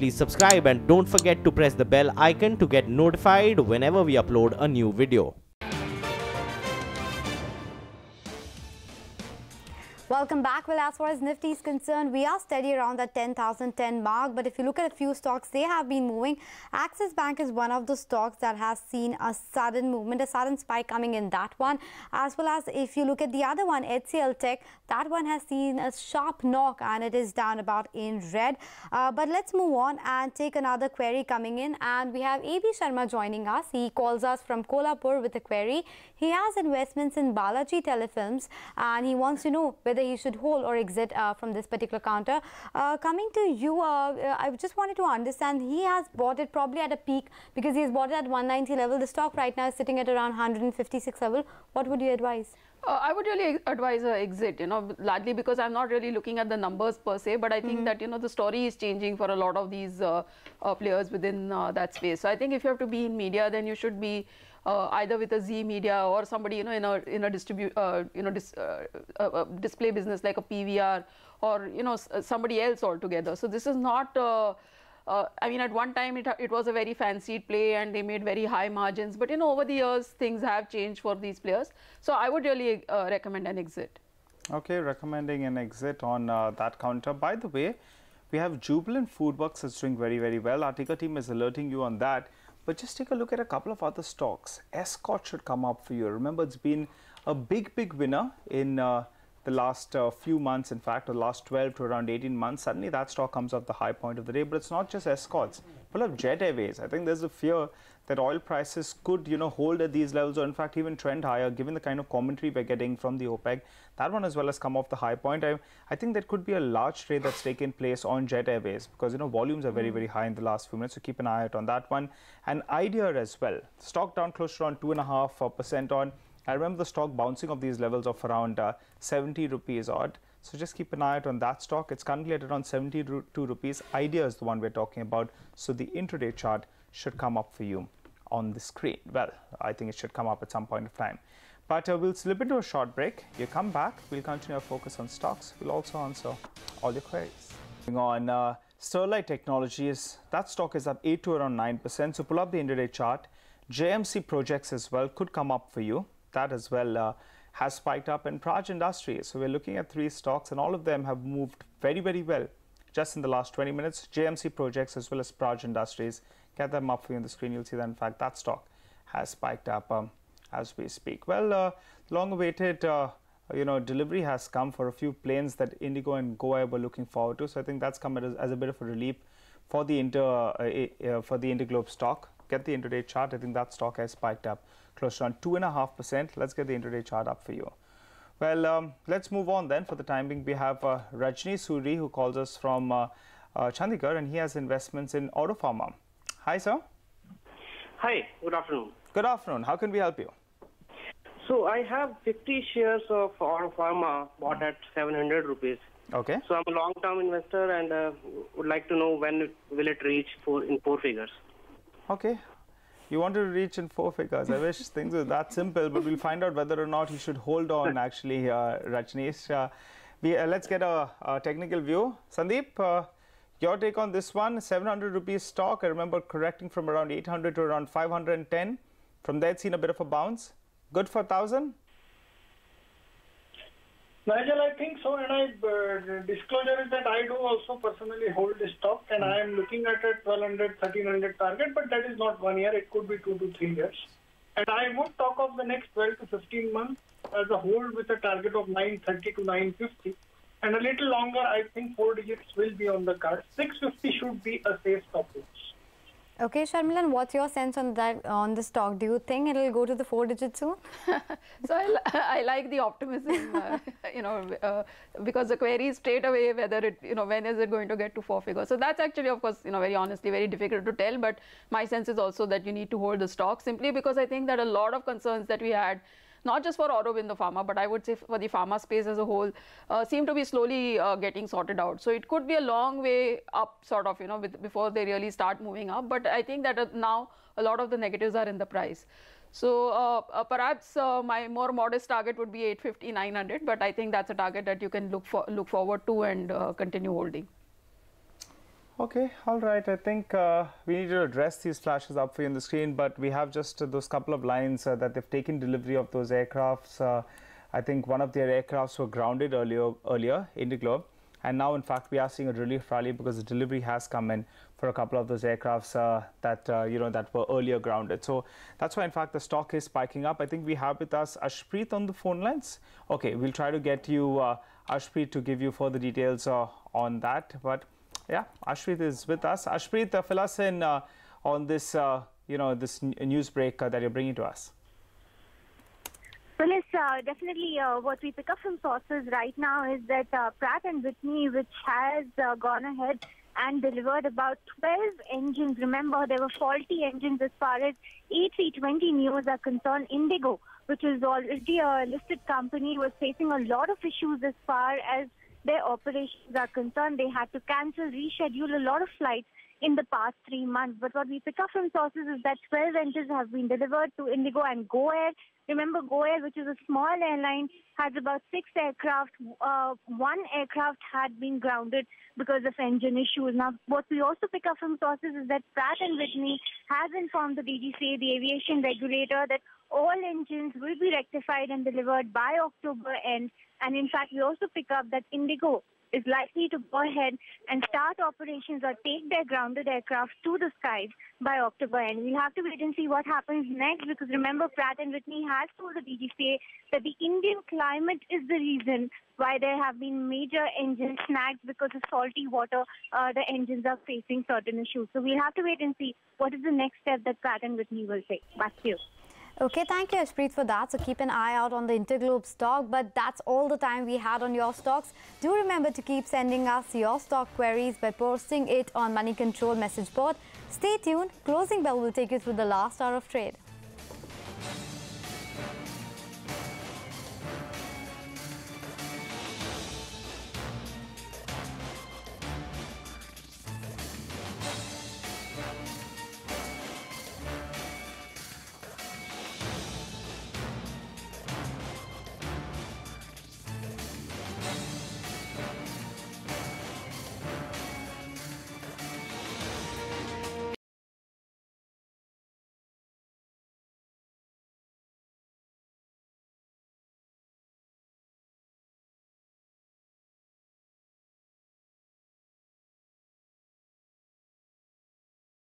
please subscribe and don't forget to press the bell icon to get notified whenever we upload a new video. Welcome back. Well, as far as Nifty is concerned, we are steady around that 10,010 mark. But if you look at a few stocks, they have been moving. Axis Bank is one of the stocks that has seen a sudden movement, a sudden spike coming in that one. As well as if you look at the other one, HCL Tech, that one has seen a sharp knock and it is down about in red. But let's move on and take another query coming in. And we have AB Sharma joining us. He calls us from Kolhapur with a query. He has investments in Balaji Telefilms and he wants to know whether he should hold or exit from this particular counter. Coming to you, I just wanted to understand, he has bought it probably at a peak because he has bought it at 190 level. The stock right now is sitting at around 156 level. What would you advise? I would really advise an exit, largely because I'm not really looking at the numbers per se, but I think that, the story is changing for a lot of these players within that space. So I think if you have to be in media, then you should be either with a Zee Media or somebody, in a display business like a PVR or, somebody else altogether. So this is not, I mean, at one time it was a very fancied play and they made very high margins. But, over the years, things have changed for these players. So I would really recommend an exit. Okay, recommending an exit on that counter. By the way, we have Jubilant Foodworks is doing very, very well. Our ticker team is alerting you on that. But just take a look at a couple of other stocks. Escort should come up for you. Remember, it's been a big winner in the last few months, in fact, the last 12 to around 18 months. Suddenly that stock comes off the high point of the day. But it's not just Escorts. Pull up Jet Airways. I think there's a fear that oil prices could, hold at these levels or in fact even trend higher given the kind of commentary we're getting from the OPEC. That one as well has come off the high point. I think there could be a large trade that's taken place on Jet Airways because, volumes are very, very high in the last few minutes. So keep an eye out on that one. And Idea as well. Stock down close to around 2.5% on. I remember the stock bouncing off these levels of around 70 rupees odd. So just keep an eye out on that stock. It's currently at around 72 rupees. Idea is the one we're talking about. So the intraday chart should come up for you on the screen. Well, I think it should come up at some point of time. But we'll slip into a short break. You come back, we'll continue our focus on stocks. We'll also answer all your queries. On Sterlite Technologies, that stock is up 8 to around 9%. So pull up the intraday chart. JMC Projects as well could come up for you. That as well has spiked up, in Praj Industries. So we're looking at 3 stocks and all of them have moved very, very well just in the last 20 minutes. JMC Projects as well as Praj Industries. Get them up for you on the screen. You'll see that in fact that stock has spiked up as we speak. Well, long-awaited delivery has come for a few planes that Indigo and Go Air were looking forward to. So I think that's come as a bit of a relief for the Interglobe stock. Get the intraday chart. I think that stock has spiked up close to around 2.5%. Let's get the intraday chart up for you. Well, let's move on then. For the time being, we have Rajni Suri who calls us from Chandigarh, and he has investments in Auto Pharma. Hi, sir. Hi, good afternoon. Good afternoon. How can we help you? So I have 50 shares of Auto Pharma bought at 700 rupees. Okay. So I'm a long-term investor and would like to know when will it reach in 4 figures. Okay. You want to reach in 4 figures. I wish things were that simple, but we'll find out whether or not you should hold on actually, Rajneesh. Let's get a technical view. Sandeep, your take on this one, 700 rupees stock. I remember correcting from around 800 to around 510. From there, it's seen a bit of a bounce. Good for 1,000? Nigel, I think so, and disclosure is that I do also personally hold the stock, and I am looking at a 1,200, 1,300 target, but that is not 1 year, it could be 2 to 3 years. And I would talk of the next 12 to 15 months as a hold with a target of 930 to 950. And a little longer, I think 4 digits will be on the card. 650 should be a safe stop loss. Okay, Sharmila, what's your sense on that on the stock? Do you think it will go to the 4 digits soon? So I like the optimism, because the query is straight away whether it, when is it going to get to 4 figures. So that's actually, of course, very honestly, very difficult to tell. But my sense is also that you need to hold the stock simply because I think that a lot of concerns that we had, not just for Aurobindo Pharma, but I would say for the pharma space as a whole, seem to be slowly getting sorted out. So it could be a long way up, sort of, before they really start moving up. But I think that now a lot of the negatives are in the price. So perhaps my more modest target would be 850, 900. But I think that's a target that you can look forward to and continue holding. Okay, all right. I think we need to address these flashes up for you on the screen, but we have just those couple of lines that they've taken delivery of those aircrafts. I think one of their aircrafts were grounded earlier, Indiglo, and now in fact we are seeing a relief rally because the delivery has come in for a couple of those aircrafts that that were earlier grounded. So that's why in fact the stock is spiking up. I think we have with us Ashpreet on the phone lines. Okay, we'll try to get you Ashpreet to give you further details on that, but yeah, Ashpreet is with us. Ashpreet, fill us in on this, this news break that you're bringing to us. Well, it's definitely what we pick up from sources right now is that Pratt & Whitney, which has gone ahead and delivered about 12 engines. Remember, there were faulty engines as far as A320neos are concerned. Indigo, which is already a listed company, was facing a lot of issues as far as their operations are concerned. They had to cancel, reschedule a lot of flights in the past 3 months. But what we pick up from sources is that 12 engines have been delivered to Indigo and Go Air. Remember, Go Air, which is a small airline, has about 6 aircraft. One aircraft had been grounded because of engine issues. Now, what we also pick up from sources is that Pratt & Whitney has informed the DGCA, the aviation regulator, that all engines will be rectified and delivered by October end. And in fact, we also pick up that Indigo is likely to go ahead and start operations or take their grounded aircraft to the skies by October end. We'll have to wait and see what happens next, because remember, Pratt & Whitney has told the DGCA that the Indian climate is the reason why there have been major engine snags because of salty water. The engines are facing certain issues. So we'll have to wait and see what is the next step that Pratt & Whitney will take. Back to you. Okay, thank you, Ashpreet, for that. So keep an eye out on the Interglobe stock. But that's all the time we had on your stocks. Do remember to keep sending us your stock queries by posting it on Money Control message board. Stay tuned. Closing bell will take you through the last hour of trade.